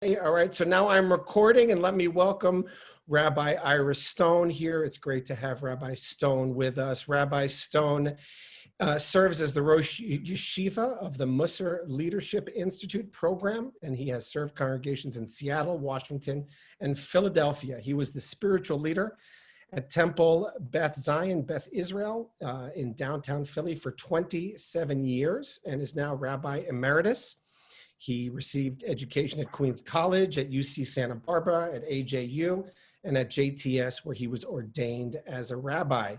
All right, so now I'm recording, and let me welcome Rabbi Ira Stone here. It's great to have Rabbi Stone with us. Rabbi Stone serves as the Rosh Yeshiva of the Mussar Leadership Institute program, and he has served congregations in Seattle, Washington, and Philadelphia. He was the spiritual leader at Temple Beth Zion, Beth Israel in downtown Philly for 27 years and is now Rabbi Emeritus. He received education at Queens College, at UC Santa Barbara, at AJU, and at JTS, where he was ordained as a rabbi.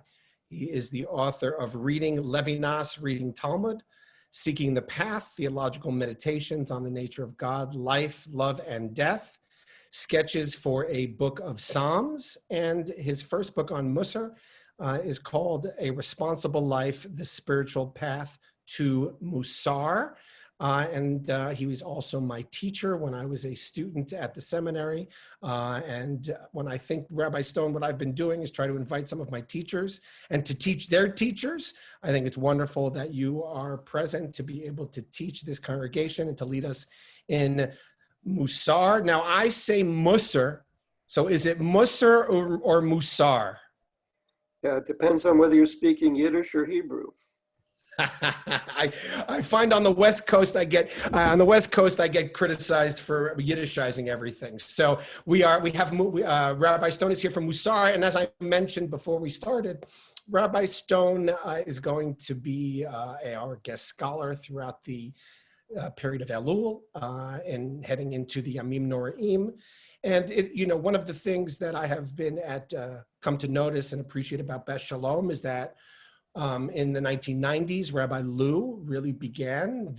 He is the author of Reading Levinas, Reading Talmud, Seeking the Path, Theological Meditations on the Nature of God, Life, Love, and Death, Sketches for a Book of Psalms, and his first book on Mussar is called A Responsible Life, The Spiritual Path to Mussar. He was also my teacher when I was a student at the seminary. And when I think, Rabbi Stone, what I've been doing is try to invite some of my teachers and to teach their teachers. I think it's wonderful that you are present to be able to teach this congregation and to lead us in Mussar. Now, I say Mussar. So is it Mussar or Mussar? Yeah, it depends on whether you're speaking Yiddish or Hebrew. I find on the West Coast I get criticized for Yiddishizing everything. So Rabbi Stone is here from Mussar, and as I mentioned before we started, Rabbi Stone is going to be our guest scholar throughout the period of Elul and heading into the Yamim Noraim. And one of the things that I have been come to notice and appreciate about Beth Shalom is that in the 1990s, Rabbi Lew really began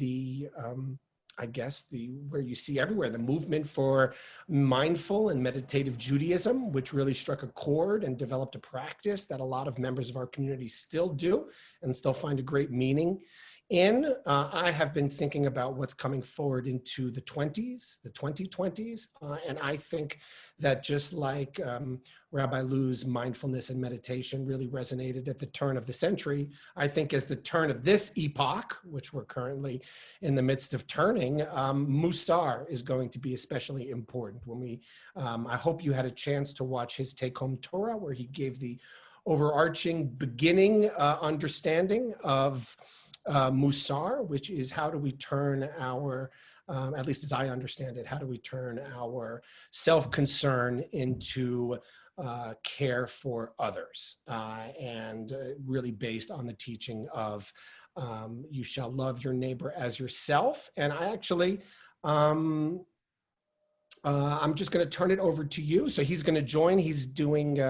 where you see everywhere, the movement for mindful and meditative Judaism, which really struck a chord and developed a practice that a lot of members of our community still do and still find a great meaning in. I have been thinking about what's coming forward into the 2020s, and I think that just like Rabbi Lew's mindfulness and meditation really resonated at the turn of the century, I think as the turn of this epoch, which we're currently in the midst of turning, Mussar is going to be especially important. I hope you had a chance to watch his take-home Torah, where he gave the overarching beginning understanding of Mussar, which is how do we turn our, at least as I understand it, how do we turn our self-concern into care for others, and really based on the teaching of you shall love your neighbor as yourself. And I actually, I'm just going to turn it over to you. So he's going to join. He's doing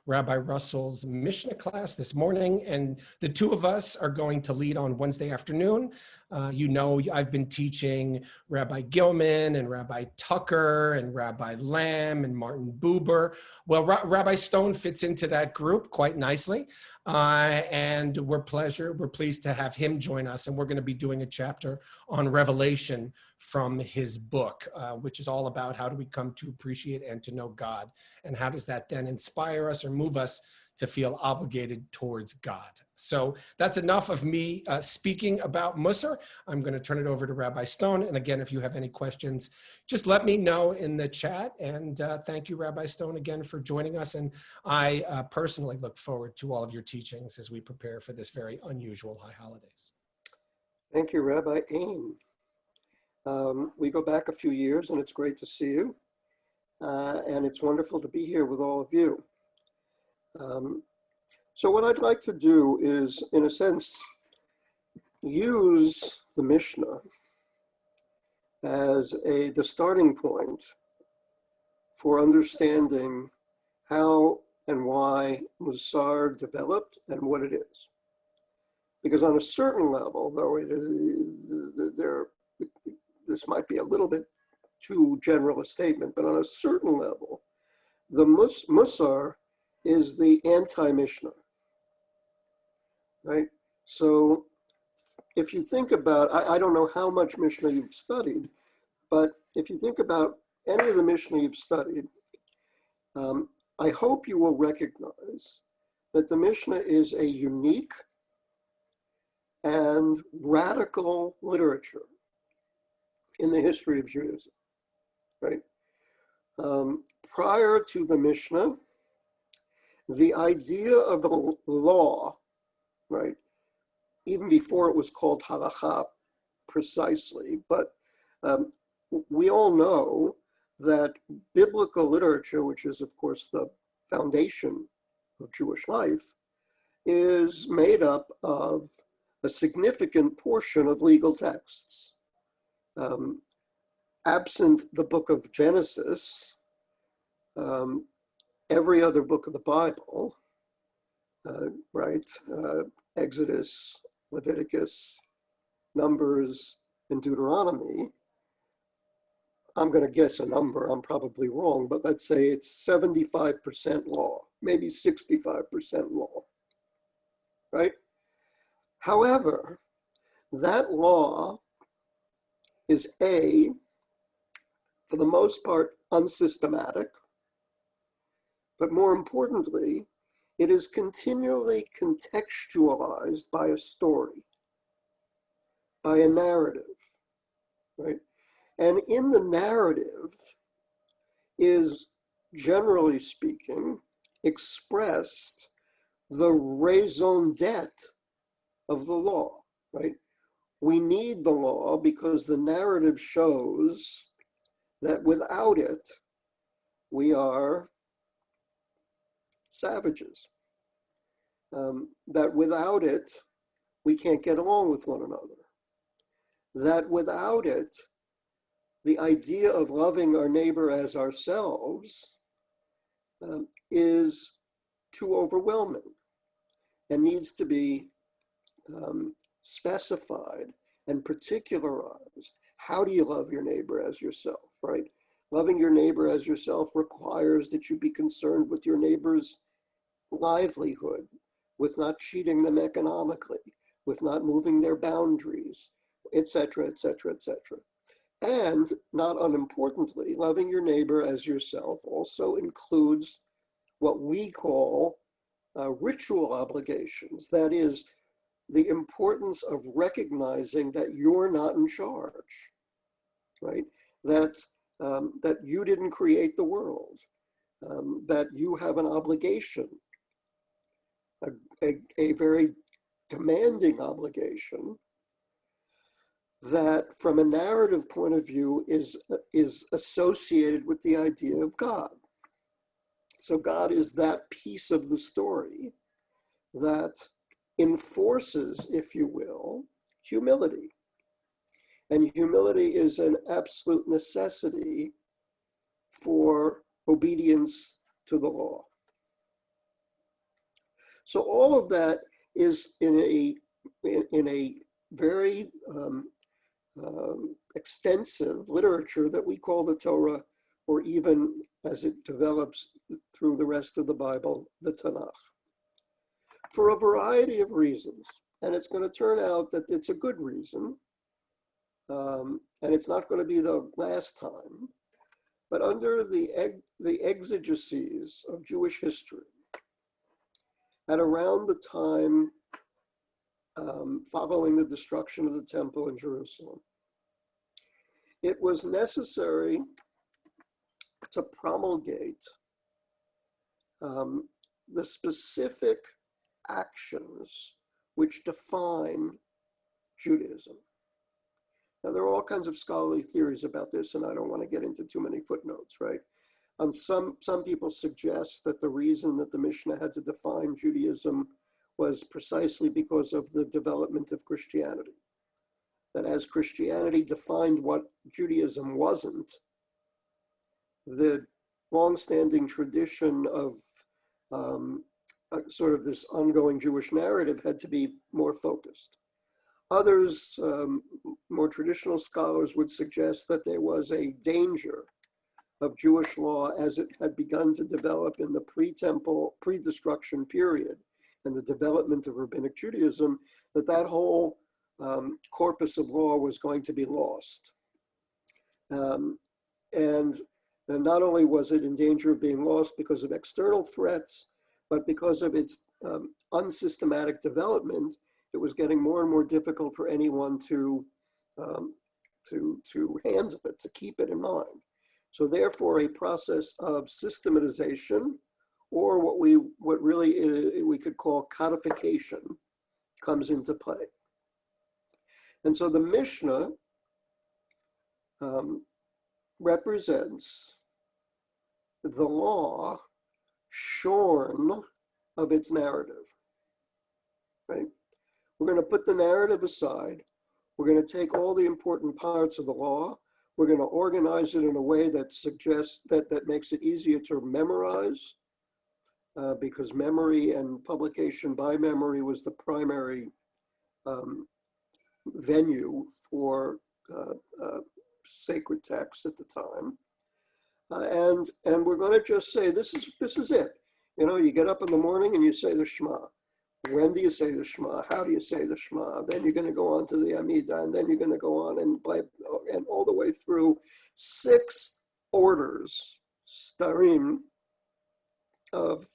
Rabbi Russell's Mishna class this morning, and the two of us are going to lead on Wednesday afternoon. I've been teaching Rabbi Gilman and Rabbi Tucker and Rabbi Lamb and Martin Buber. Well, Rabbi Stone fits into that group quite nicely, and we're pleased to have him join us. And we're going to be doing a chapter on Revelation from his book, which is all about how do we come to appreciate and to know God, and how does that then inspire us or move us to feel obligated towards God. So that's enough of me speaking about Mussar. I'm going to turn it over to Rabbi Stone. And again, if you have any questions, just let me know in the chat. And thank you, Rabbi Stone, again for joining us. And I personally look forward to all of your teachings as we prepare for this very unusual high holidays. Thank you, Rabbi Ain. We go back a few years, and it's great to see you. And it's wonderful to be here with all of you. So what I'd like to do is, in a sense, use the Mishnah as the starting point for understanding how and why Mussar developed and what it is. Because on a certain level, though this might be a little bit too general a statement, but on a certain level, the Mussar is the anti-Mishnah, right? So if you think about, I don't know how much Mishnah you've studied, but if you think about any of the Mishnah you've studied, I hope you will recognize that the Mishnah is a unique and radical literature in the history of Judaism. right? Prior to the Mishnah, the idea of the law, right, even before it was called halakha precisely, but we all know that biblical literature, which is of course the foundation of Jewish life, is made up of a significant portion of legal texts. Absent the book of Genesis, every other book of the Bible, right? Exodus, Leviticus, Numbers, and Deuteronomy. I'm going to guess a number, I'm probably wrong, but let's say it's 75% law, maybe 65% law, right? However, that law is for the most part, unsystematic, but more importantly, it is continually contextualized by a story, by a narrative, right? And in the narrative is, generally speaking, expressed the raison d'etre of the law, right? We need the law because the narrative shows that without it, we are savages. That without it, we can't get along with one another. That without it, the idea of loving our neighbor as ourselves is too overwhelming and needs to be specified and particularized. How do you love your neighbor as yourself, right? Loving your neighbor as yourself requires that you be concerned with your neighbor's livelihood, with not cheating them economically, with not moving their boundaries, etc., etc., etc. And not unimportantly, loving your neighbor as yourself also includes what we call ritual obligations. That is, the importance of recognizing that you're not in charge, right? That you didn't create the world, that you have an obligation, a very demanding obligation that from a narrative point of view is associated with the idea of God. So God is that piece of the story that enforces, if you will, humility. And humility is an absolute necessity for obedience to the law. So all of that is in a very extensive literature that we call the Torah, or even as it develops through the rest of the Bible, the Tanakh, for a variety of reasons. And it's going to turn out that it's a good reason, and it's not going to be the last time. But under the exegeses of Jewish history, at around the time following the destruction of the temple in Jerusalem, it was necessary to promulgate the specific actions which define Judaism. Now, there are all kinds of scholarly theories about this, and I don't want to get into too many footnotes, right? And some people suggest that the reason that the Mishnah had to define Judaism was precisely because of the development of Christianity. That as Christianity defined what Judaism wasn't, the longstanding tradition of sort of this ongoing Jewish narrative had to be more focused. Others, more traditional scholars, would suggest that there was a danger of Jewish law as it had begun to develop in the pre-temple, pre-destruction period and the development of rabbinic Judaism, that whole corpus of law was going to be lost. And not only was it in danger of being lost because of external threats, but because of its unsystematic development, it was getting more and more difficult for anyone to handle it, to keep it in mind. So therefore, a process of systematization, or what really we could call codification, comes into play. And so the Mishnah represents the law shorn of its narrative, right? We're going to put the narrative aside. We're going to take all the important parts of the law. We're going to organize it in a way that suggests that makes it easier to memorize, because memory and publication by memory was the primary venue for sacred texts at the time. And we're going to just say, this is it. You get up in the morning and you say the Shema. When do you say the Shema? How do you say the Shema? Then you're going to go on to the Amidah, and then you're going to go on and all the way through 6 orders, starim, of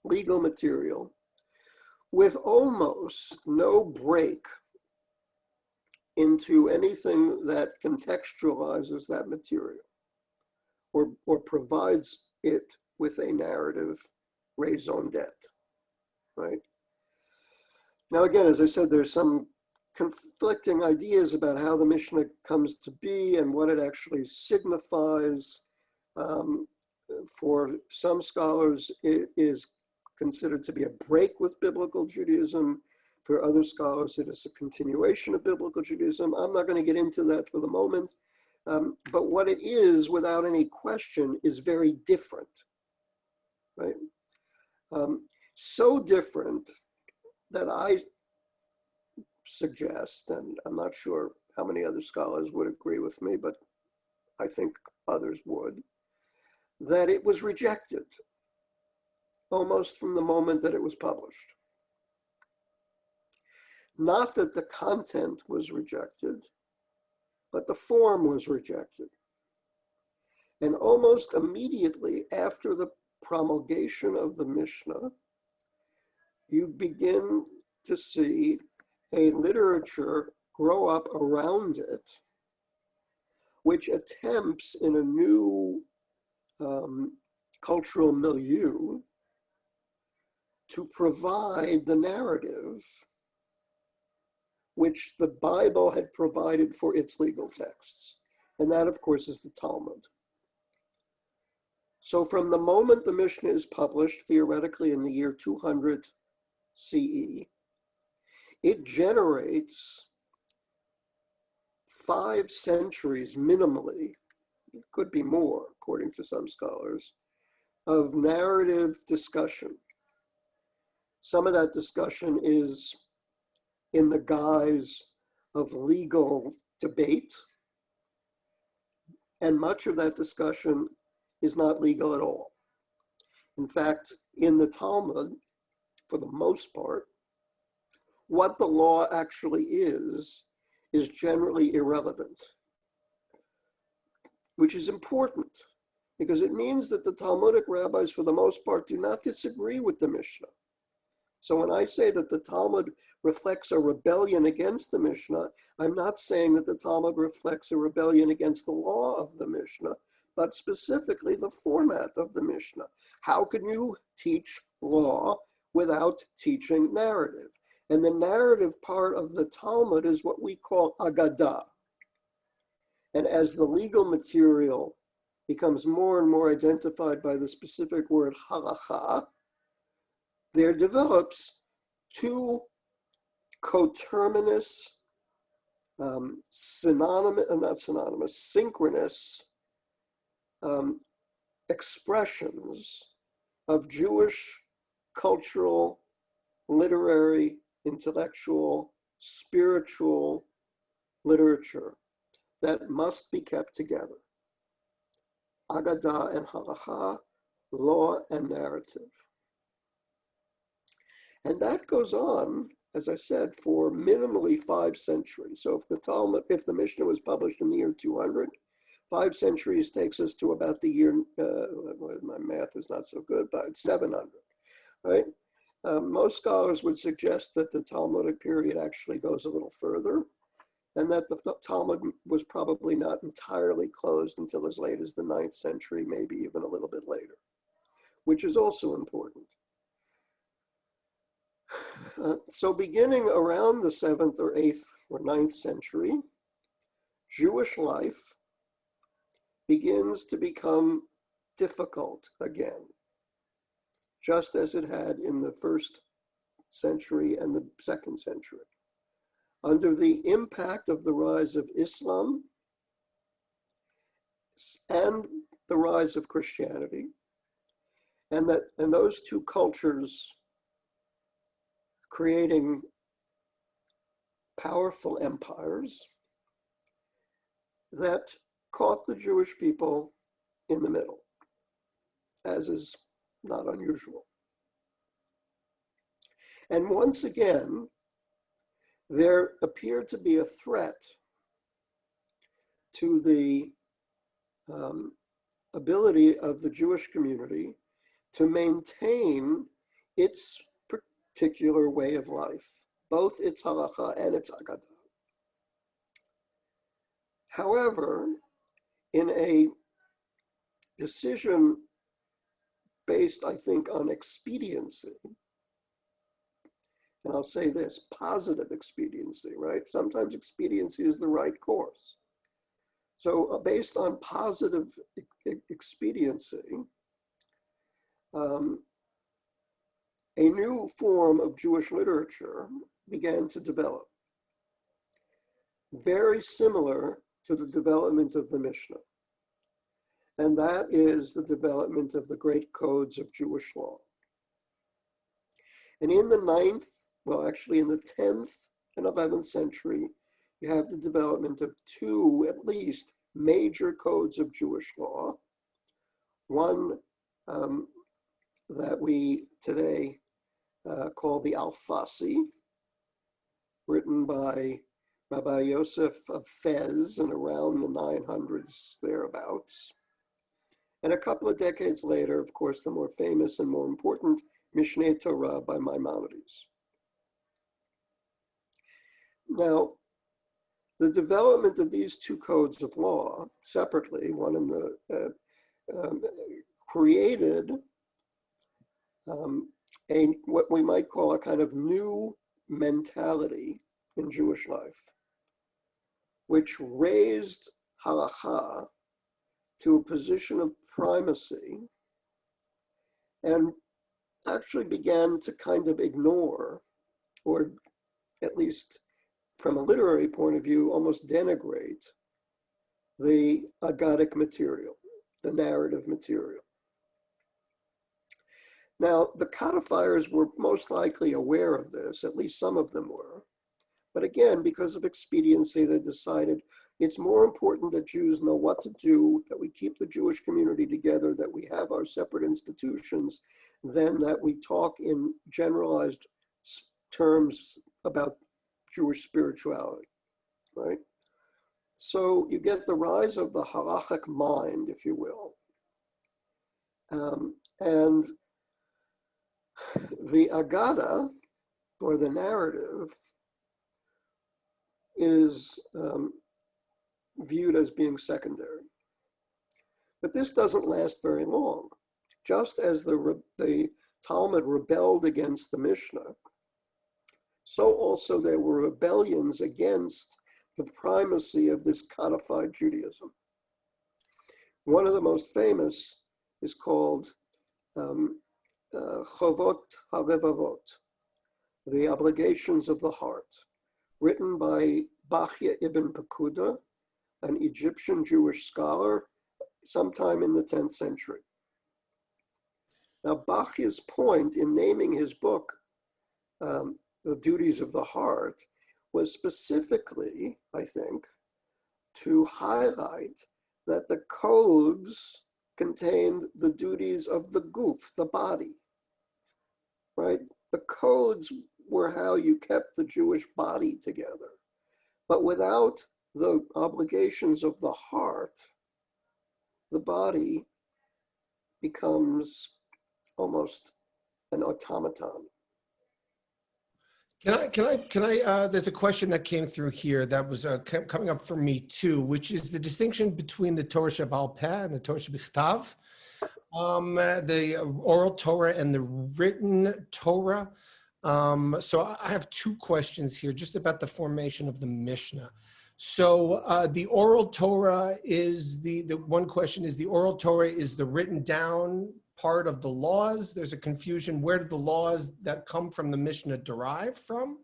legal material, with almost no break into anything that contextualizes that material or provides it with a narrative raison d'etre, right? Now, again, as I said, there's some conflicting ideas about how the Mishnah comes to be and what it actually signifies. For some scholars, it is considered to be a break with biblical Judaism. For other scholars, it is a continuation of biblical Judaism. I'm not going to get into that for the moment. But what it is, without any question, is very different, right? So different that I suggest, and I'm not sure how many other scholars would agree with me, but I think others would, that it was rejected almost from the moment that it was published. Not that the content was rejected, but the form was rejected. And almost immediately after the promulgation of the Mishnah, you begin to see a literature grow up around it, which attempts in a new cultural milieu to provide the narrative which the Bible had provided for its legal texts. And that, of course, is the Talmud. So from the moment the Mishnah is published, theoretically in the year 200 CE, it generates 5 centuries minimally, it could be more, according to some scholars, of narrative discussion. Some of that discussion is in the guise of legal debate, and much of that discussion is not legal at all. In fact, in the Talmud, for the most part, what the law actually is generally irrelevant, which is important because it means that the Talmudic rabbis, for the most part, do not disagree with the Mishnah. So when I say that the Talmud reflects a rebellion against the Mishnah, I'm not saying that the Talmud reflects a rebellion against the law of the Mishnah, but specifically the format of the Mishnah. How can you teach law without teaching narrative? And the narrative part of the Talmud is what we call Agadah. And as the legal material becomes more and more identified by the specific word halacha, there develops 2 coterminous, synchronous expressions of Jewish cultural, literary, intellectual, spiritual literature that must be kept together. Agadah and halacha, law and narrative. And that goes on, as I said, for minimally 5 centuries. So if the Mishnah was published in the year 200, 5 centuries takes us to about the year, my math is not so good, but 700, right? Most scholars would suggest that the Talmudic period actually goes a little further. and that the Talmud was probably not entirely closed until as late as the 9th century, maybe even a little bit later, which is also important. So beginning around the 7th or 8th or 9th century, Jewish life begins to become difficult again, just as it had in the 1st century and the 2nd century. Under the impact of the rise of Islam and the rise of Christianity, and those two cultures creating powerful empires that caught the Jewish people in the middle, as is not unusual. And once again, there appeared to be a threat to the ability of the Jewish community to maintain its particular way of life, both its halacha and its agadah. However, in a decision based, I think, on expediency, and I'll say this, positive expediency, right? Sometimes expediency is the right course. So based on positive expediency, a new form of Jewish literature began to develop, very similar to the development of the Mishnah. And that is the development of the great codes of Jewish law. And in the 9th, well, actually in the 10th and 11th century, you have the development of two, at least, major codes of Jewish law. One that we today call the Alfasi, written by Rabbi Yosef of Fez in around the 900s, thereabouts. And a couple of decades later, of course, the more famous and more important Mishneh Torah by Maimonides. Now, the development of these two codes of law separately, one in the created what we might call a kind of new mentality in Jewish life, which raised halakha to a position of primacy and actually began to kind of ignore, or at least from a literary point of view, almost denigrate the Aggadic material, the narrative material. Now, the codifiers were most likely aware of this, at least some of them were. But again, because of expediency, they decided it's more important that Jews know what to do, that we keep the Jewish community together, that we have our separate institutions, than that we talk in generalized terms about Jewish spirituality, right? So you get the rise of the halachic mind, if you will. And the Agada, or the narrative, is viewed as being secondary. But this doesn't last very long. Just as the Talmud rebelled against the Mishnah, so also there were rebellions against the primacy of this codified Judaism. One of the most famous is called Chovot HaLevavot, the obligations of the heart, written by Bachya ibn Pekuda, an Egyptian Jewish scholar, sometime in the 10th century. Now, Bachya's point in naming his book, The Duties of the Heart, was specifically, I think, to highlight that the codes contained the duties of the guf, the body, right? The codes were how you kept the Jewish body together. But without the obligations of the heart, the body becomes almost an automaton. There's a question that came through here that was coming up for me too, which is the distinction between the Torah Shebaal Peh and the Torah Shebichtav, the oral Torah and the written Torah. So I have two questions here just about the formation of the Mishnah. So the oral Torah is the one question is the oral Torah is the written down part of the laws. There's a confusion. Where did the laws that come from the Mishnah derive from?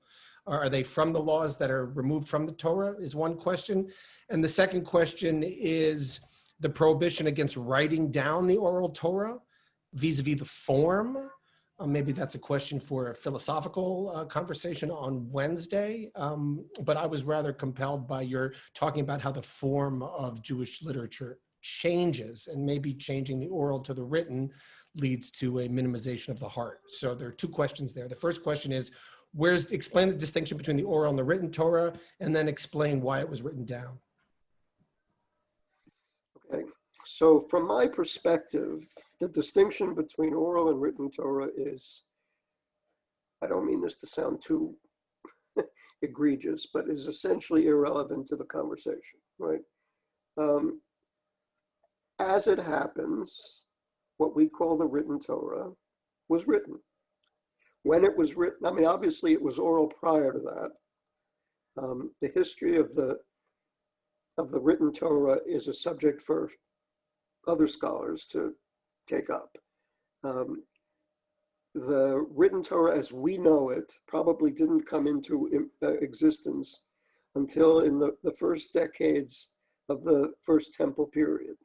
Or are they from the laws that are removed from the Torah is one question. And the second question is the prohibition against writing down the oral Torah vis-a-vis the form. Maybe that's a question for a philosophical conversation on Wednesday. But I was rather compelled by your talking about how the form of Jewish literature changes, and maybe changing the oral to the written leads to a minimization of the heart. So there are two questions there. The first question is, explain the distinction between the oral and the written Torah, and then explain why it was written down. Okay, so from my perspective, the distinction between oral and written Torah is, I don't mean this to sound too egregious, but is essentially irrelevant to the conversation, right? As it happens, what we call the written Torah was written. When it was written, I mean, obviously it was oral prior to that. The history of the written Torah is a subject for other scholars to take up. The written Torah as we know it probably didn't come into existence until in the first decades of the first temple period.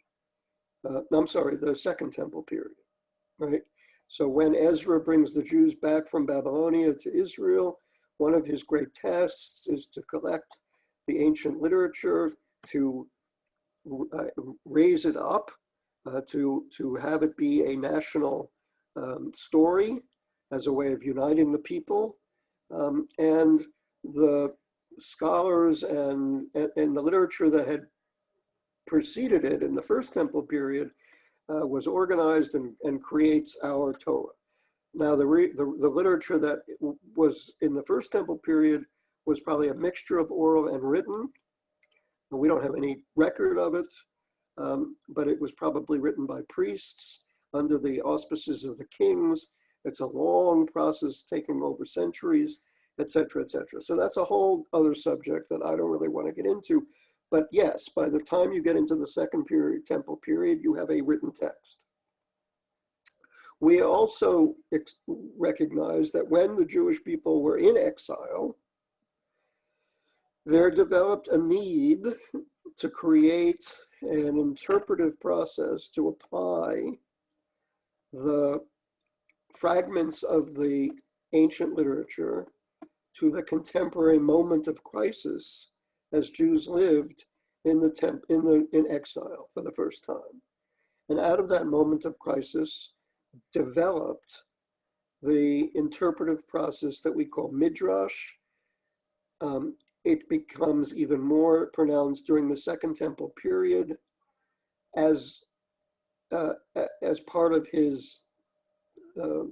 The second temple period, right? So when Ezra brings the Jews back from Babylonia to Israel, one of his great tasks is to collect the ancient literature, to raise it up, to have it be a national story as a way of uniting the people. And the scholars and the literature that had preceded it in the first temple period was organized and creates our Torah. Now, the literature that was in the first temple period was probably a mixture of oral and written. We don't have any record of it, but it was probably written by priests under the auspices of the kings. It's a long process taking over centuries, et cetera, et cetera. So that's a whole other subject that I don't really want to get into. But yes, by the time you get into the second period, temple period, you have a written text. We also recognize that when the Jewish people were in exile, there developed a need to create an interpretive process to apply the fragments of the ancient literature to the contemporary moment of crisis as Jews lived in exile for the first time. And out of that moment of crisis developed the interpretive process that we call midrash. It becomes even more pronounced during the Second Temple period as part of his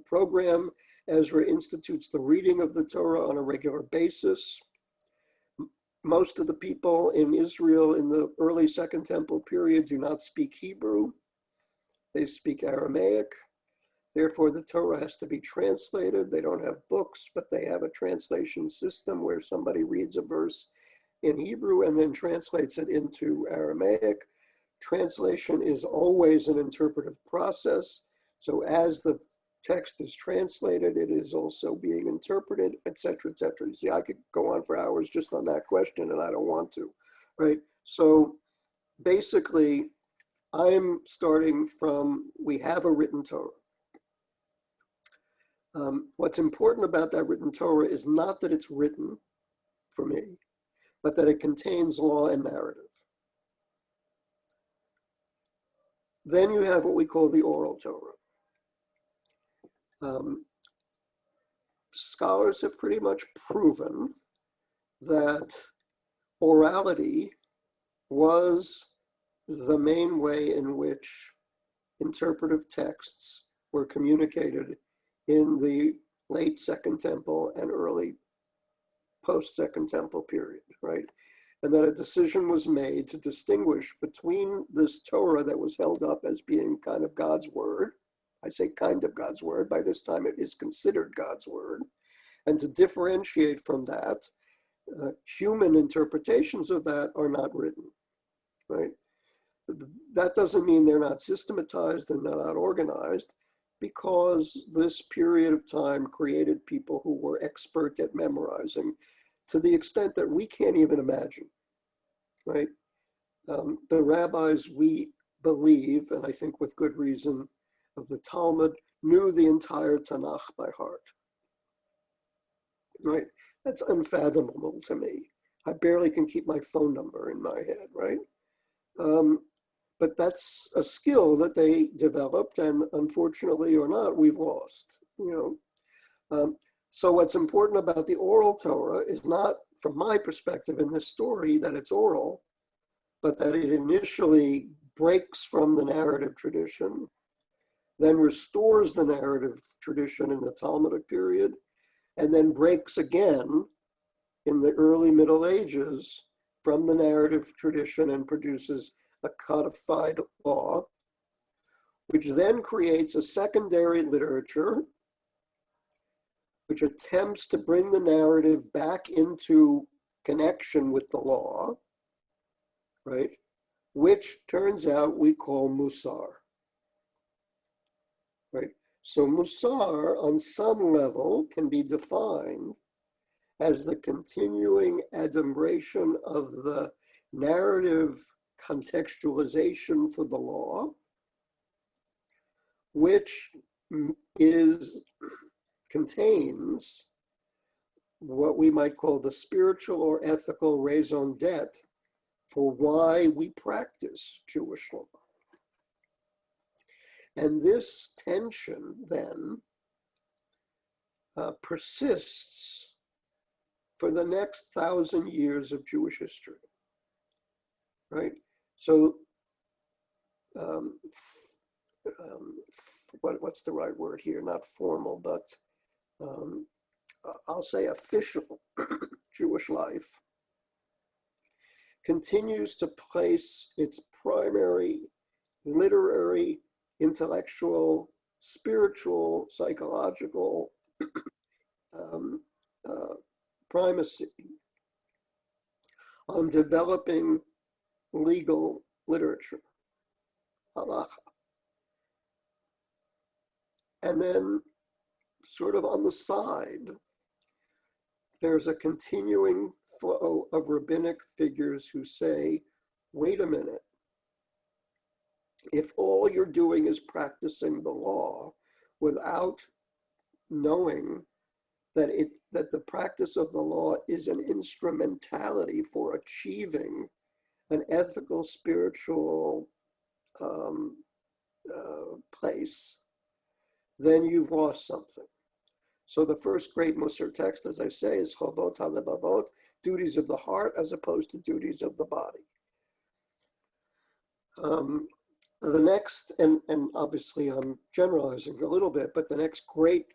program. Ezra institutes the reading of the Torah on a regular basis. Most of the people in Israel in the early Second Temple period do not speak Hebrew. They speak Aramaic. Therefore, the Torah has to be translated. They don't have books, but they have a translation system where somebody reads a verse in Hebrew and then translates it into Aramaic. Translation is always an interpretive process. So as the text is translated, it is also being interpreted, et cetera, et cetera. You see, I could go on for hours just on that question, and I don't want to, right? So basically, I'm starting from, we have a written Torah. What's important about that written Torah is not that it's written for me, but that it contains law and narrative. Then you have what we call the oral Torah. Scholars have pretty much proven that orality was the main way in which interpretive texts were communicated in the late Second Temple and early post-Second Temple period, right? And that a decision was made to distinguish between this Torah that was held up as being kind of God's word. I say kind of God's word. By this time, it is considered God's word. And to differentiate from that, human interpretations of that are not written, right? That doesn't mean they're not systematized and they're not organized, because this period of time created people who were expert at memorizing to the extent that we can't even imagine, right? The rabbis, we believe, and I think with good reason, of the Talmud, knew the entire Tanakh by heart, right? That's unfathomable to me. I barely can keep my phone number in my head, right? But that's a skill that they developed, and unfortunately or not, we've lost, you know. So what's important about the oral Torah is not, from my perspective in this story, that it's oral, but that it initially breaks from the narrative tradition, then restores the narrative tradition in the Talmudic period, and then breaks again in the early Middle Ages from the narrative tradition and produces a codified law, which then creates a secondary literature which attempts to bring the narrative back into connection with the law, right? Which turns out we call Mussar, right? So Mussar on some level can be defined as the continuing adumbration of the narrative contextualization for the law, which contains what we might call the spiritual or ethical raison d'etre for why we practice Jewish law. And this tension then persists for the next 1,000 years of Jewish history, right? So what's the right word here? Not formal, but I'll say official Jewish life continues to place its primary literary, intellectual, spiritual, psychological primacy on developing legal literature, halacha. And then sort of on the side, there's a continuing flow of rabbinic figures who say, wait a minute, if all you're doing is practicing the law without knowing that the practice of the law is an instrumentality for achieving an ethical, spiritual place, then you've lost something. So the first great Mussar text, as I say, is Chovot HaLebavot, duties of the heart as opposed to duties of the body. The next, and obviously I'm generalizing a little bit, but the next great,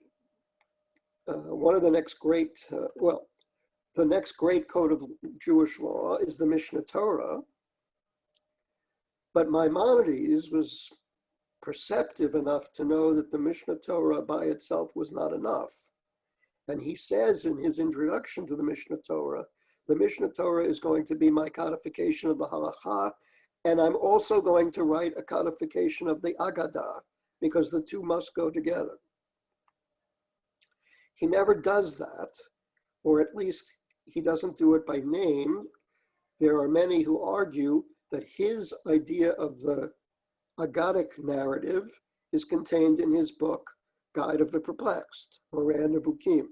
the next great code of Jewish law is the Mishnah Torah. But Maimonides was perceptive enough to know that the Mishnah Torah by itself was not enough. And he says in his introduction to the Mishnah Torah is going to be my codification of the halacha, and I'm also going to write a codification of the Agadah, because the two must go together. He never does that, or at least he doesn't do it by name. There are many who argue that his idea of the Agadic narrative is contained in his book, Guide of the Perplexed, Moreh Nevukim,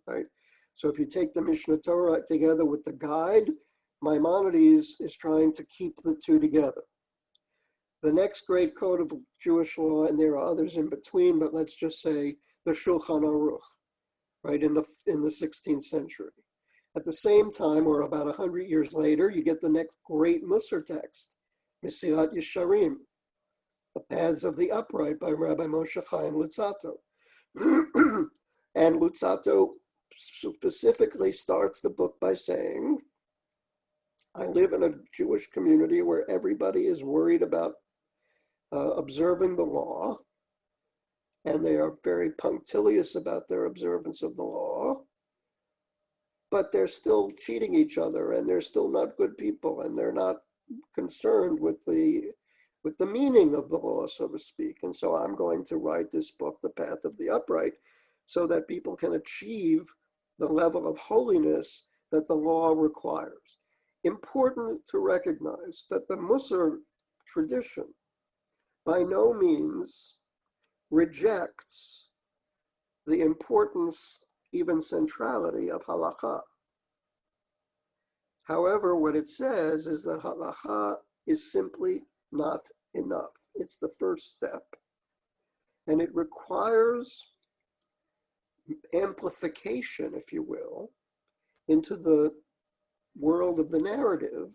right? So if you take the Mishnah Torah together with the guide, Maimonides is trying to keep the two together. The next great code of Jewish law, and there are others in between, but let's just say the Shulchan Aruch, right, in the 16th century. At the same time, or about 100 years later, you get the next great Mussar text, Mesilat Yesharim, The Paths of the Upright by Rabbi Moshe Chaim Luzzatto. And Luzzatto specifically starts the book by saying, I live in a Jewish community where everybody is worried about observing the law, and they are very punctilious about their observance of the law, but they're still cheating each other, and they're still not good people, and they're not concerned with the meaning of the law, so to speak. And so I'm going to write this book, The Path of the Upright, so that people can achieve the level of holiness that the law requires. Important to recognize that the Mussar tradition by no means rejects the importance, even centrality, of halakha. However, what it says is that halakha is simply not enough. It's the first step. And it requires amplification, if you will, into the world of the narrative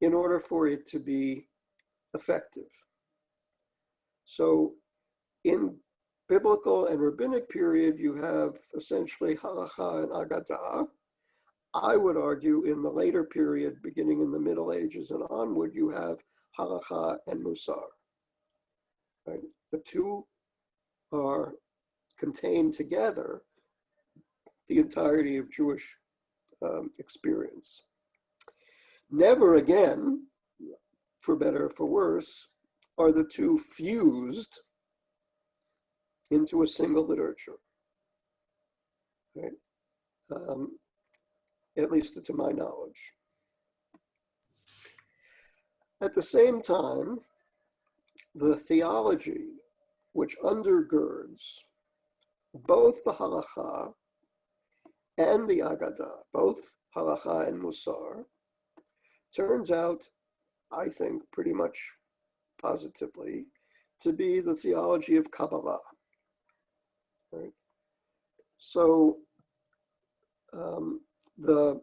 in order for it to be effective. So in biblical and rabbinic period, you have essentially halakha and agadah. I would argue in the later period, beginning in the Middle Ages and onward, you have halakha and mussar. Right? The two are contained together the entirety of Jewish experience. Never again, for better or for worse, are the two fused into a single literature, right? At least to my knowledge. At the same time, the theology which undergirds both the halakha and the agadah, both halakha and mussar, turns out, I think, pretty much positively, to be the theology of Kabbalah. Right? So the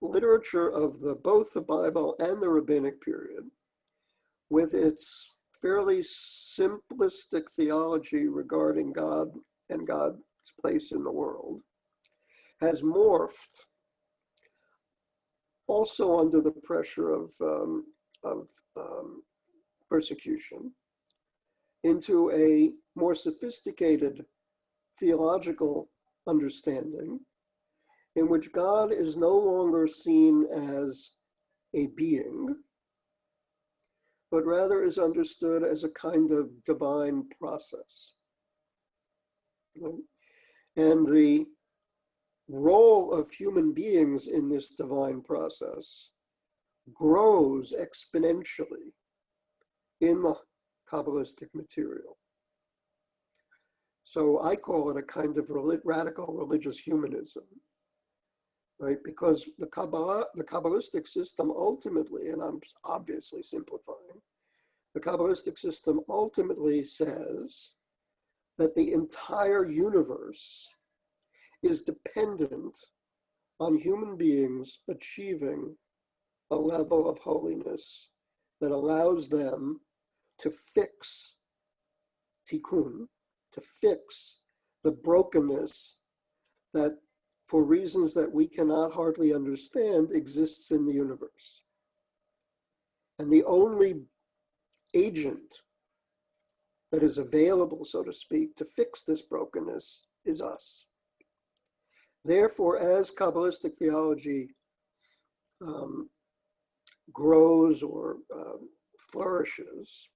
literature of both the Bible and the rabbinic period, with its fairly simplistic theology regarding God and God's place in the world, has morphed, also under the pressure of persecution, into a more sophisticated theological understanding in which God is no longer seen as a being, but rather is understood as a kind of divine process. Right? And the role of human beings in this divine process grows exponentially in the Kabbalistic material. So I call it a kind of radical religious humanism, right? Because the Kabbalistic system ultimately, and I'm obviously simplifying, the Kabbalistic system ultimately says that the entire universe is dependent on human beings achieving a level of holiness that allows them to fix tikkun, to fix the brokenness that, for reasons that we cannot hardly understand, exists in the universe. And the only agent that is available, so to speak, to fix this brokenness is us. Therefore, as Kabbalistic theology grows or flourishes,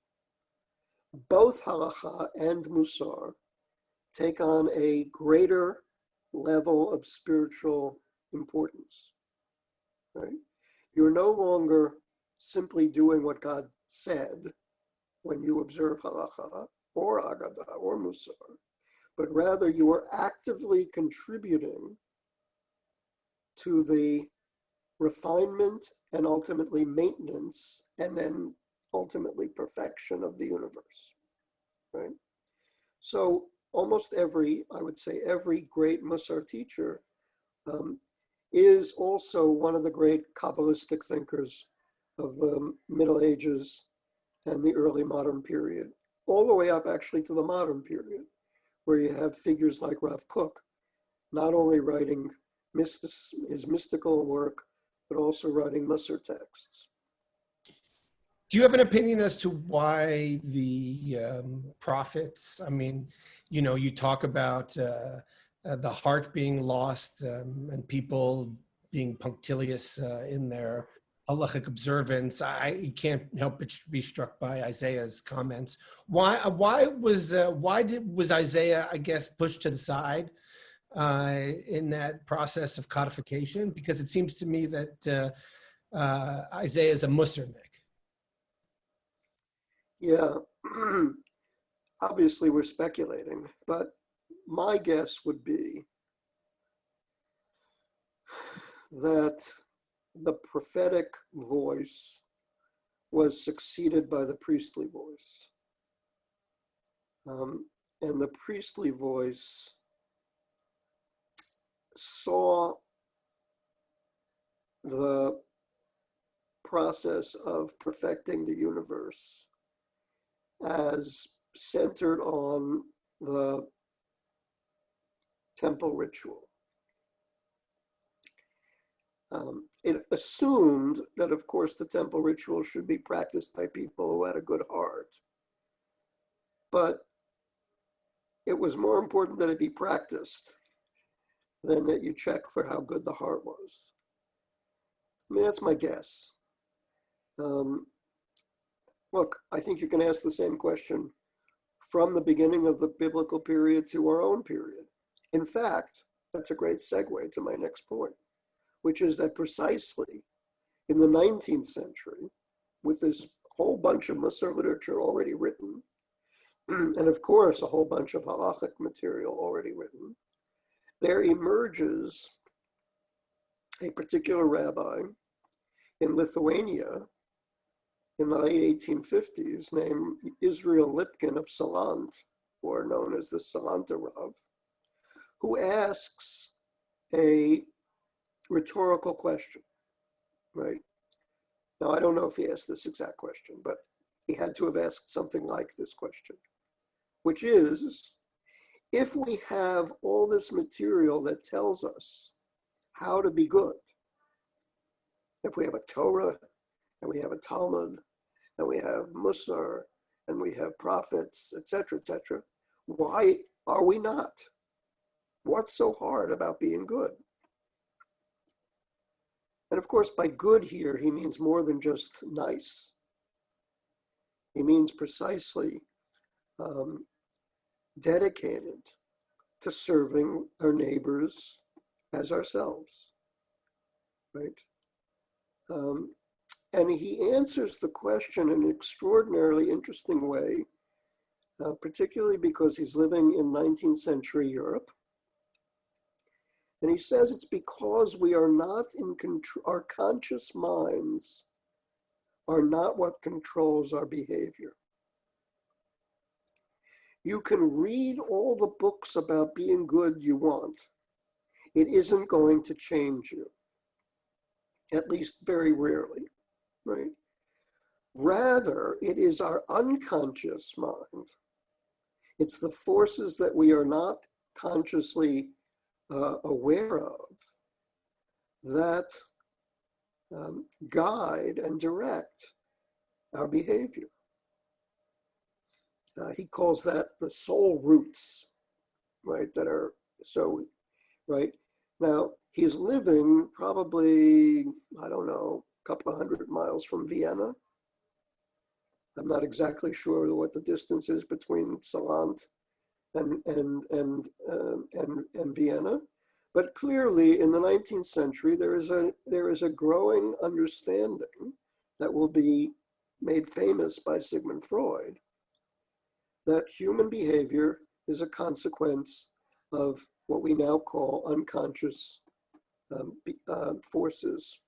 both halakha and mussar take on a greater level of spiritual importance. Right? You're no longer simply doing what God said when you observe halakha or agadah or mussar, but rather you are actively contributing to the refinement and ultimately maintenance and then ultimately perfection of the universe, right? So almost I would say every great Mussar teacher is also one of the great Kabbalistic thinkers of the Middle Ages and the early modern period, all the way up actually to the modern period, where you have figures like Rav Kook, not only writing his mystical work, but also writing Mussar texts. Do you have an opinion as to why the prophets, I mean, you know, you talk about the heart being lost and people being punctilious in their halachic observance. I can't help but be struck by Isaiah's comments. Why was Isaiah, I guess, pushed to the side in that process of codification? Because it seems to me that Isaiah is a Mussarnik. Yeah, obviously we're speculating, but my guess would be that the prophetic voice was succeeded by the priestly voice. And the priestly voice saw the process of perfecting the universe as centered on the temple ritual. It assumed that, of course, the temple ritual should be practiced by people who had a good heart. But it was more important that it be practiced than that you check for how good the heart was. I mean, that's my guess. Look, I think you can ask the same question from the beginning of the biblical period to our own period. In fact, that's a great segue to my next point, which is that precisely in the 19th century, with this whole bunch of Mussar literature already written, and of course a whole bunch of halachic material already written, there emerges a particular rabbi in Lithuania in the late 1850s named Israel Lipkin of Salant, or known as the Salanta Rav, who asks a rhetorical question, right? Now, I don't know if he asked this exact question, but he had to have asked something like this question, which is, if we have all this material that tells us how to be good, if we have a Torah, and we have a Talmud, and we have Mussar, and we have prophets, etc., why are we not? What's so hard about being good? And of course, by good here, he means more than just nice. He means precisely dedicated to serving our neighbors as ourselves, right? And he answers the question in an extraordinarily interesting way, particularly because he's living in 19th century Europe. And he says it's because we are not in control, our conscious minds are not what controls our behavior. You can read all the books about being good you want. It isn't going to change you, at least very rarely, right? Rather, it is our unconscious mind. It's the forces that we are not consciously aware of that guide and direct our behavior. He calls that the soul roots, right? That are so, right? Now, he's living probably, I don't know, a couple of 100 miles from Vienna. I'm not exactly sure what the distance is between Salant and Vienna, but clearly in the 19th century there is a growing understanding that will be made famous by Sigmund Freud, that human behavior is a consequence of what we now call unconscious forces.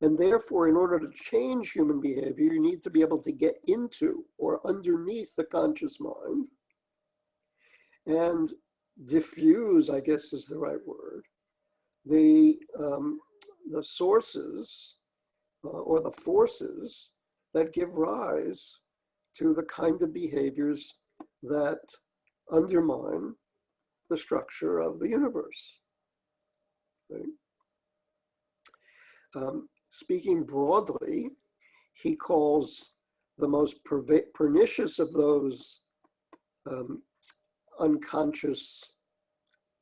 And therefore, in order to change human behavior, you need to be able to get into or underneath the conscious mind and diffuse, I guess is the right word, the sources or the forces that give rise to the kind of behaviors that undermine the structure of the universe. Right? Speaking broadly, he calls the most pernicious of those unconscious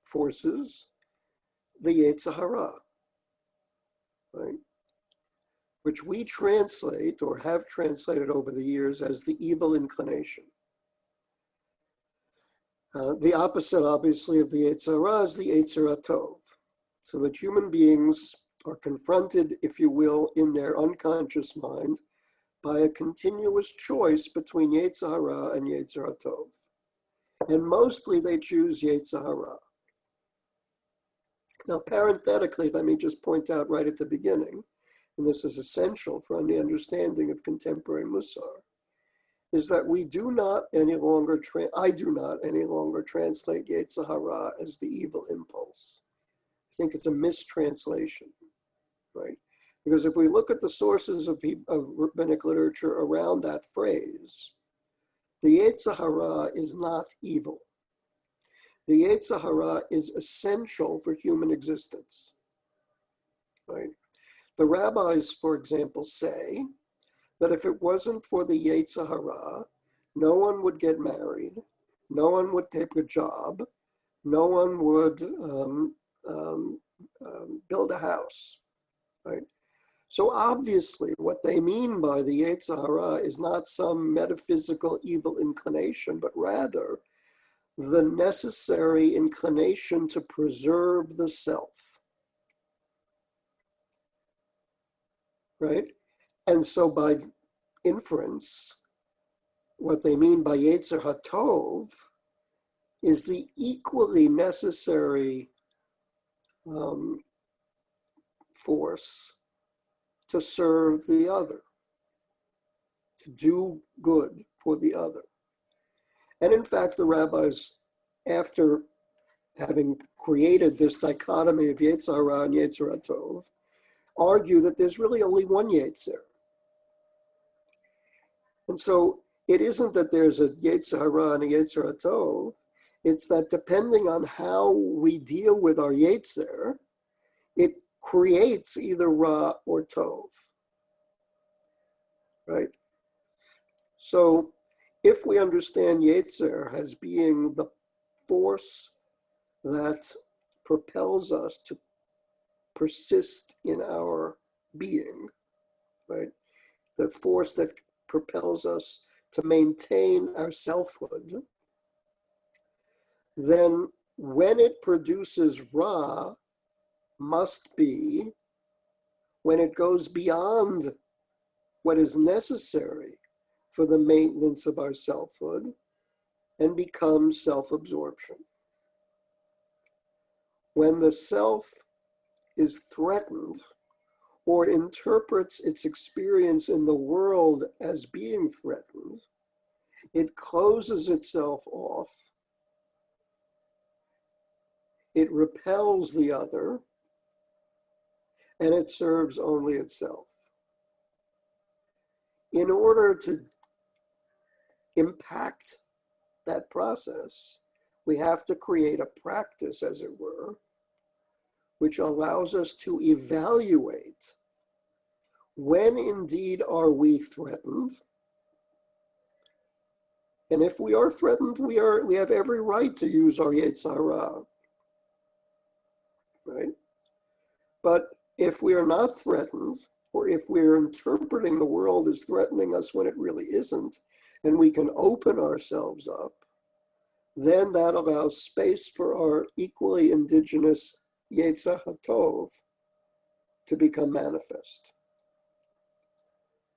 forces the Yetzer Hara, right? Which we translate or have translated over the years as the evil inclination. The opposite, obviously, of the Yetzer Hara is the Yetzer HaTov. So that human beings are confronted, if you will, in their unconscious mind by a continuous choice between Yetzer Hara and Yetzer HaTov. And mostly they choose Yetzer Hara. Now, parenthetically, let me just point out right at the beginning, and this is essential for the understanding of contemporary Mussar, is that we do not any longer, I do not any longer translate Yetzer Hara as the evil impulse. I think it's a mistranslation, right? Because if we look at the sources of rabbinic literature around that phrase, the Yetzer Hara is not evil. The Yetzer Hara is essential for human existence, right? The rabbis, for example, say that if it wasn't for the Yetzer Hara, no one would get married, no one would take a job, no one would build a house, right? So obviously what they mean by the Yetzer Hara is not some metaphysical evil inclination, but rather the necessary inclination to preserve the self, right? And so by inference, what they mean by Yetzer HaTov is the equally necessary force to serve the other, to do good for the other. And in fact, the rabbis, after having created this dichotomy of Yetzer Hara and Yetzer HaTov, argue that there's really only one Yetzer. And so it isn't that there's a Yetzer Hara and a Yetzer HaTov, it's that depending on how we deal with our Yetzer, it creates either Ra or Tov, right? So if we understand Yetzer as being the force that propels us to persist in our being, right? The force that propels us to maintain our selfhood, then when it produces Ra, must be when it goes beyond what is necessary for the maintenance of our selfhood and becomes self-absorption. When the self is threatened or interprets its experience in the world as being threatened, it closes itself off, it repels the other, and it serves only itself. In order to impact that process, we have to create a practice, as it were, which allows us to evaluate when indeed are we threatened. And if we are threatened, we have every right to use our Yetzer Hara, right? But if we are not threatened, or if we're interpreting the world as threatening us when it really isn't, and we can open ourselves up, then that allows space for our equally indigenous Yetzer HaTov to become manifest,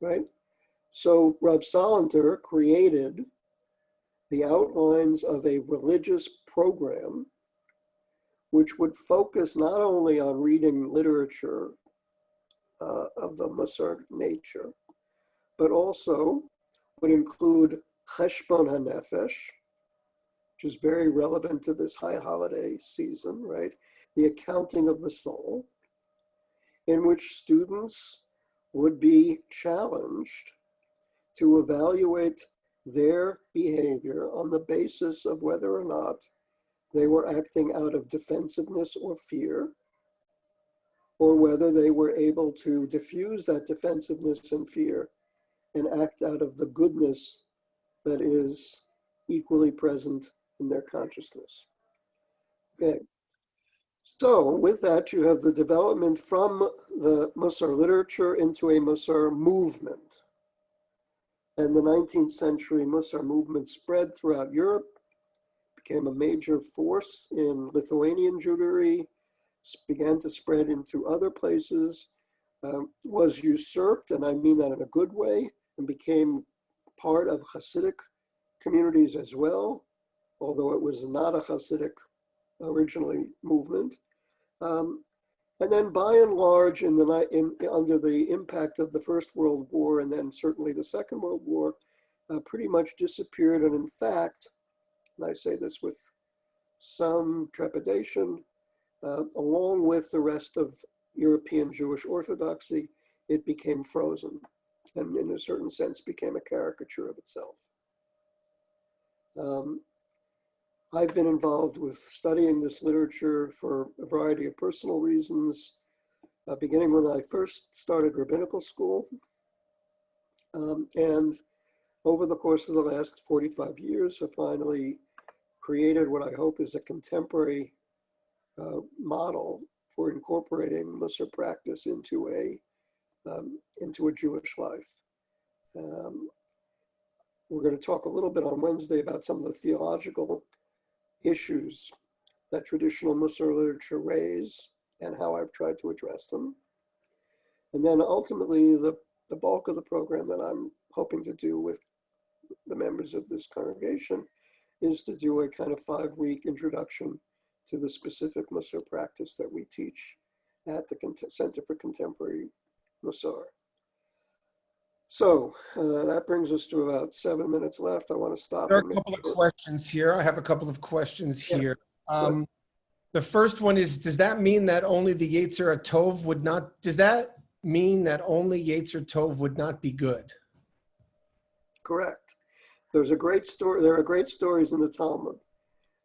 right? So Rav Salanter created the outlines of a religious program which would focus not only on reading literature of the Mussar nature, but also would include Cheshbon HaNefesh, which is very relevant to this high holiday season, right? The accounting of the soul, in which students would be challenged to evaluate their behavior on the basis of whether or not they were acting out of defensiveness or fear, or whether they were able to diffuse that defensiveness and fear and act out of the goodness that is equally present in their consciousness. Okay. So with that, you have the development from the Mussar literature into a Mussar movement. And the 19th century Mussar movement spread throughout Europe, became a major force in Lithuanian Jewry, began to spread into other places, was usurped, and I mean that in a good way, and became part of Hasidic communities as well, although it was not a Hasidic originally movement. And then by and large, under the impact of the First World War and then certainly the Second World War, pretty much disappeared. And in fact, and I say this with some trepidation, along with the rest of European Jewish Orthodoxy, it became frozen and in a certain sense became a caricature of itself. I've been involved with studying this literature for a variety of personal reasons, beginning when I first started rabbinical school. And over the course of the last 45 years, have finally created what I hope is a contemporary model for incorporating Mussar practice into a Jewish life. We're going to talk a little bit on Wednesday about some of the theological issues that traditional Mussar literature raise and how I've tried to address them. And then ultimately, the bulk of the program that I'm hoping to do with the members of this congregation is to do a kind of 5-week introduction to the specific Mussar practice that we teach at the Center for Contemporary Mussar. So that brings us to about 7 minutes left. I want to stop. There are a couple of questions here. I have a couple of questions here. The first one is, does that mean that only the Yetzer Tov would not, does that mean that only Yetzer Tov would not be good? Correct. There's a great story. There are great stories in the Talmud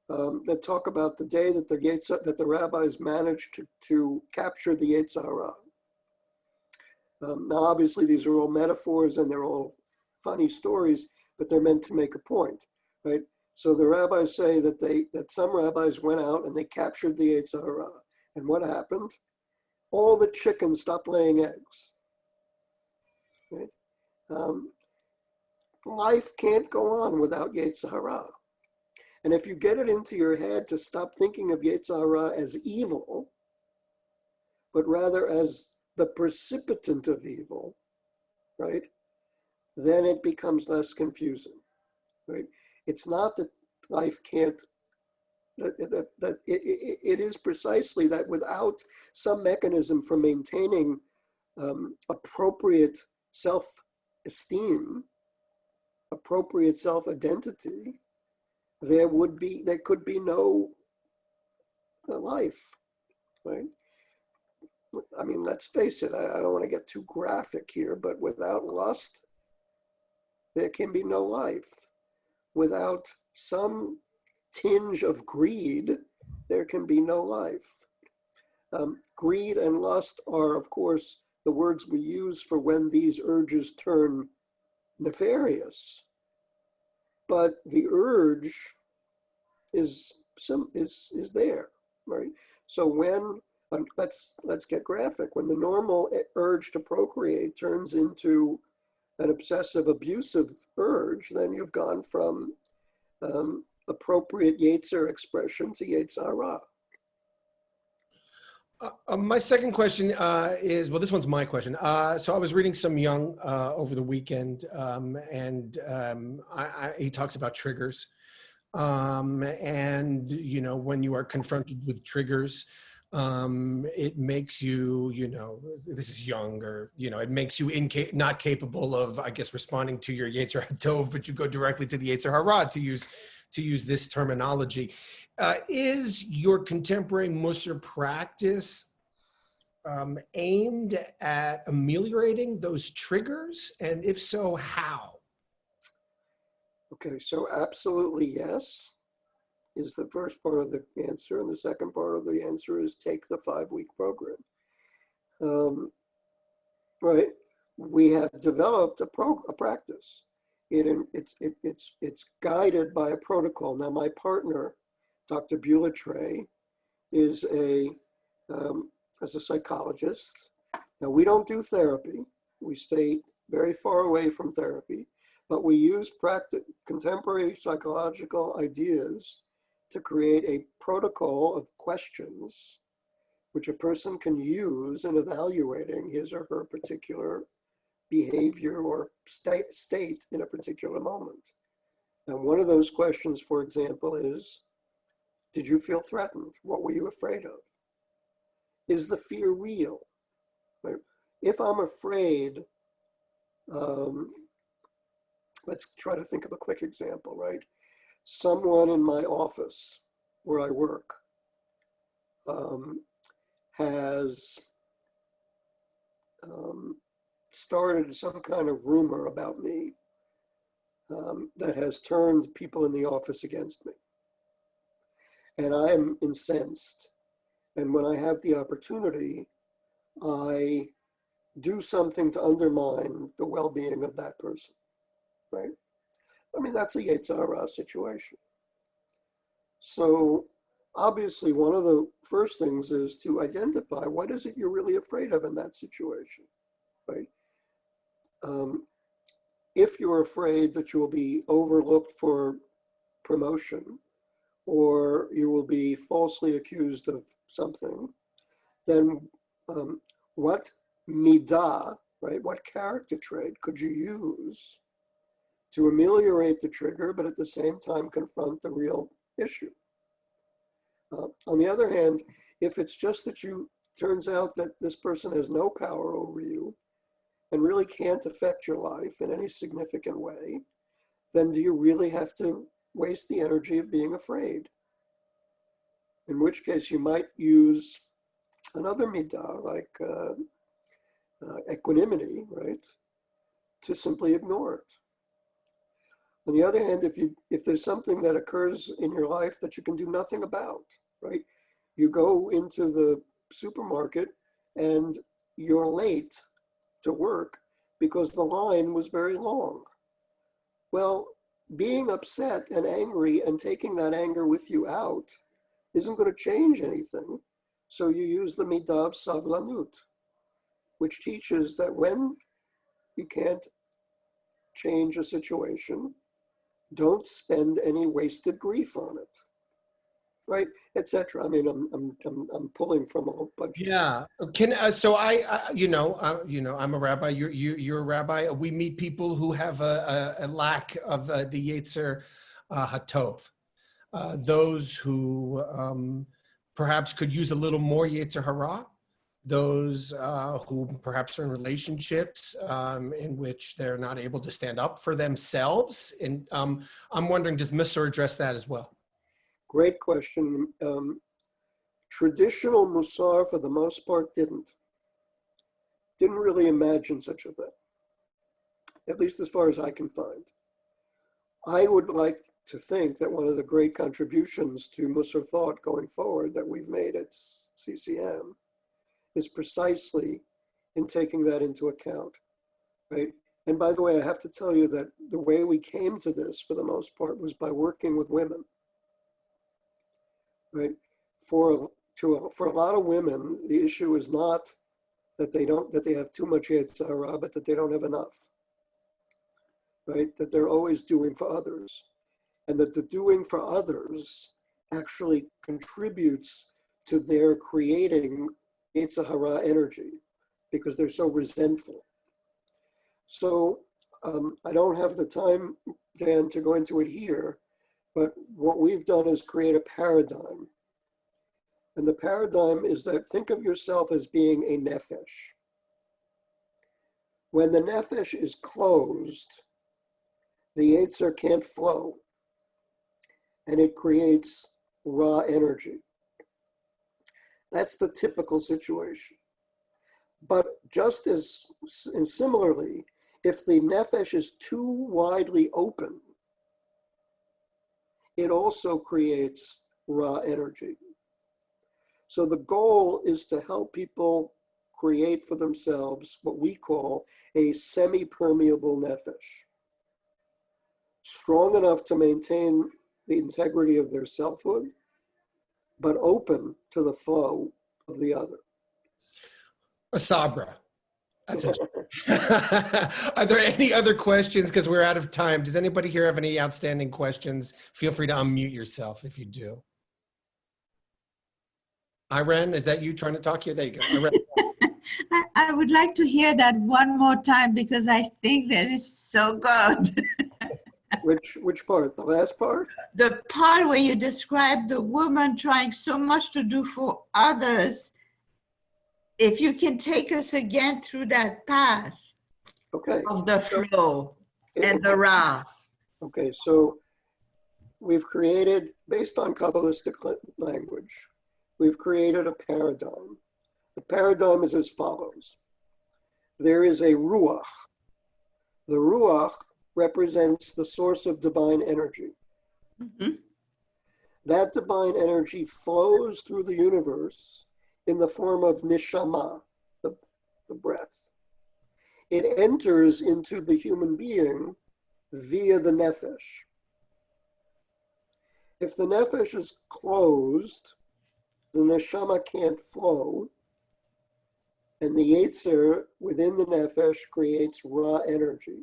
that talk about the day that the rabbis managed to capture the Yetzer Hara. Now, obviously, these are all metaphors and they're all funny stories, but they're meant to make a point, right? So the rabbis say that some rabbis went out and they captured the Yetzer Hara. And what happened? All the chickens stopped laying eggs. Right? Life can't go on without Yetzer Hara. And if you get it into your head to stop thinking of Yetzer Hara as evil, but rather as the precipitant of evil, right? Then it becomes less confusing, right? It's not that life can't, it is precisely that without some mechanism for maintaining appropriate self-esteem, appropriate self-identity, there could be no life, right? I mean, let's face it, I don't want to get too graphic here, but without lust, there can be no life. Without some tinge of greed, there can be no life. Greed and lust are, of course, the words we use for when these urges turn nefarious. But the urge is there, right? So when let's get graphic. When the normal urge to procreate turns into an obsessive, abusive urge, then you've gone from appropriate Yetzer expression to Yetzer Hara. My second question is, well, this one's my question. So I was reading some Young over the weekend, and he talks about triggers. And, you know, when you are confronted with triggers, it makes you, you know, this is younger, you know, it makes you not capable of, I guess, responding to your Yetzer Tov, but you go directly to the Yetzer Hara, to use this terminology. Is your contemporary Mussar practice aimed at ameliorating those triggers? And if so, how? Okay, so absolutely yes. is the first part of the answer, and the second part of the answer is take the 5-week program. Right? We have developed a practice. It's guided by a protocol. Now, my partner, Dr. Beulah Trey, is a psychologist. Now, we don't do therapy. We stay very far away from therapy, but we use contemporary psychological ideas to create a protocol of questions which a person can use in evaluating his or her particular behavior or state in a particular moment. And one of those questions, for example, is, did you feel threatened? What were you afraid of? Is the fear real? Right? If I'm afraid, let's try to think of a quick example, right? Someone in my office where I work has started some kind of rumor about me that has turned people in the office against me. And I am incensed. And when I have the opportunity, I do something to undermine the well-being of that person, right? I mean, that's a Yetzer Hara situation. So obviously, one of the first things is to identify what is it you're really afraid of in that situation, right? If you're afraid that you will be overlooked for promotion, or you will be falsely accused of something, then what midah, right, what character trait could you use to ameliorate the trigger, but at the same time confront the real issue? On the other hand, if it's just that turns out that this person has no power over you and really can't affect your life in any significant way, then do you really have to waste the energy of being afraid? In which case you might use another midah, like equanimity, right, to simply ignore it. On the other hand, if there's something that occurs in your life that you can do nothing about, right, you go into the supermarket and you're late to work because the line was very long. Well, being upset and angry and taking that anger with you out isn't going to change anything. So you use the midah of savlanut, which teaches that when you can't change a situation, don't spend any wasted grief on it, right, etc. I mean, I'm pulling from a whole bunch. Yeah. So I'm a rabbi. You're a rabbi. We meet people who have a lack of the Yetzer Hatov. Those who perhaps could use a little more Yetzer Hara. Those who perhaps are in relationships in which they're not able to stand up for themselves. And I'm wondering, does Mussar address that as well? Great question. Traditional Mussar, for the most part, didn't really imagine such a thing, at least as far as I can find. I would like to think that one of the great contributions to Mussar thought going forward that we've made at CCM is precisely in taking that into account, right? And by the way, I have to tell you that the way we came to this, for the most part, was by working with women, right? For a lot of women, the issue is not that they have too much Yetzer Hara, but that they don't have enough, right? That they're always doing for others, and that the doing for others actually contributes to their creating Yetzer Hara energy because they're so resentful. So I don't have the time, Dan, to go into it here, but what we've done is create a paradigm. And the paradigm is that think of yourself as being a nefesh. When the nefesh is closed, the Yetzer can't flow, and it creates raw energy. That's the typical situation. But just as, and similarly, if the nefesh is too widely open, it also creates Ra energy. So the goal is to help people create for themselves what we call a semi-permeable nefesh, strong enough to maintain the integrity of their selfhood, but open to the flow of the other. A sabra. That's it. Are there any other questions? Because we're out of time. Does anybody here have any outstanding questions? Feel free to unmute yourself if you do. Irene, is that you trying to talk here? There you go. Irene. I would like to hear that one more time because I think that is so good. Which part? The last part? The part where you describe the woman trying so much to do for others. If you can take us again through that path of the flow and the Ra. Okay, so we've created, based on Kabbalistic language, we've created a paradigm. The paradigm is as follows. There is a Ruach. The Ruach represents the source of divine energy. Mm-hmm. That divine energy flows through the universe in the form of neshama, the breath. It enters into the human being via the nefesh. If the nefesh is closed, the neshama can't flow, and the yetzer within the nefesh creates Ra energy.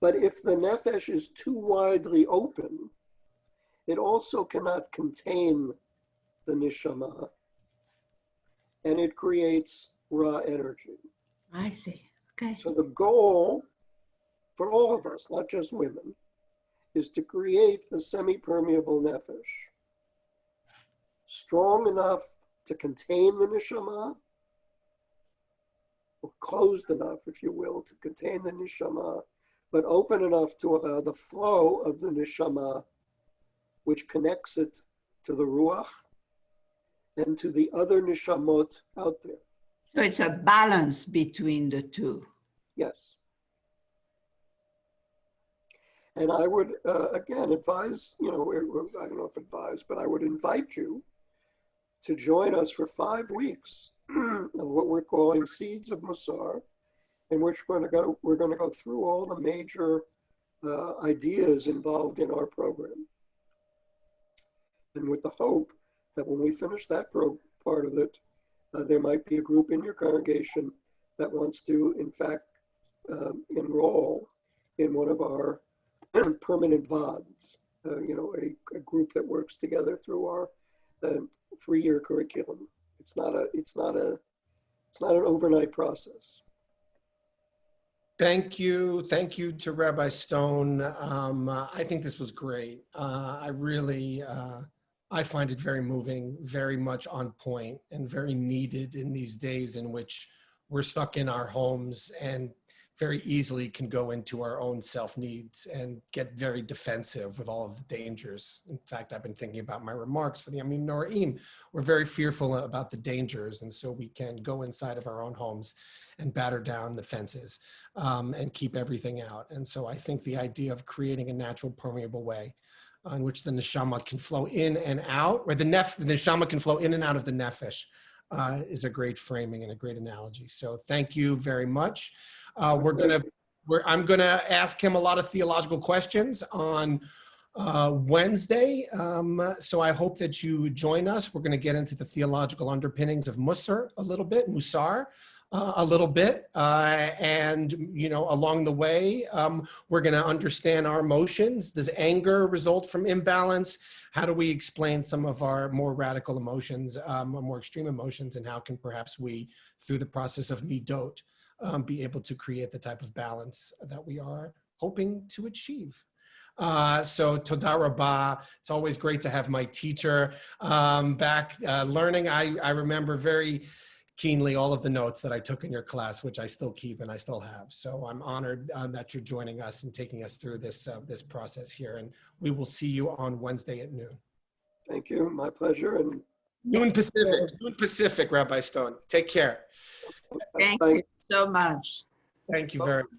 But if the nefesh is too widely open, it also cannot contain the neshama, and it creates Ra energy. I see. Okay. So the goal for all of us, not just women, is to create a semi-permeable nefesh, strong enough to contain the neshama, or closed enough, if you will, to contain the neshama, but open enough to allow the flow of the neshama, which connects it to the ruach and to the other neshamot out there. So it's a balance between the two. Yes. And I would, again, advise, I don't know if advise, but I would invite you to join us for 5 weeks of what we're calling Seeds of Mussar, in which we're going to go through all the major ideas involved in our program. And with the hope that when we finish that part of it, there might be a group in your congregation that wants to, in fact, enroll in one of our permanent VODs, a group that works together through our 3-year curriculum. It's not an overnight process. Thank you to Rabbi Stone. I think this was great. I find it very moving, very much on point, and very needed in these days in which we're stuck in our homes and very easily can go into our own self-needs and get very defensive with all of the dangers. In fact, I've been thinking about my remarks for the Amin Noraim. We're very fearful about the dangers, and so we can go inside of our own homes and batter down the fences and keep everything out. And so I think the idea of creating a natural permeable way in which the neshama can flow in and out, where the neshama can flow in and out of the nefesh is a great framing and a great analogy. So thank you very much. I'm gonna ask him a lot of theological questions on Wednesday. So I hope that you join us. We're gonna get into the theological underpinnings of Mussar a little bit, and along the way, we're gonna understand our emotions. Does anger result from imbalance? How do we explain some of our more radical emotions, more extreme emotions, and how can perhaps we, through the process of midot, be able to create the type of balance that we are hoping to achieve. So toda rabah. It's always great to have my teacher back learning. I remember very keenly all of the notes that I took in your class, which I still keep and I still have. So I'm honored that you're joining us and taking us through this process here. And we will see you on Wednesday at noon. Thank you. My pleasure. And Noon Pacific, Rabbi Stone. Take care. Thank you so much. Thank you very much.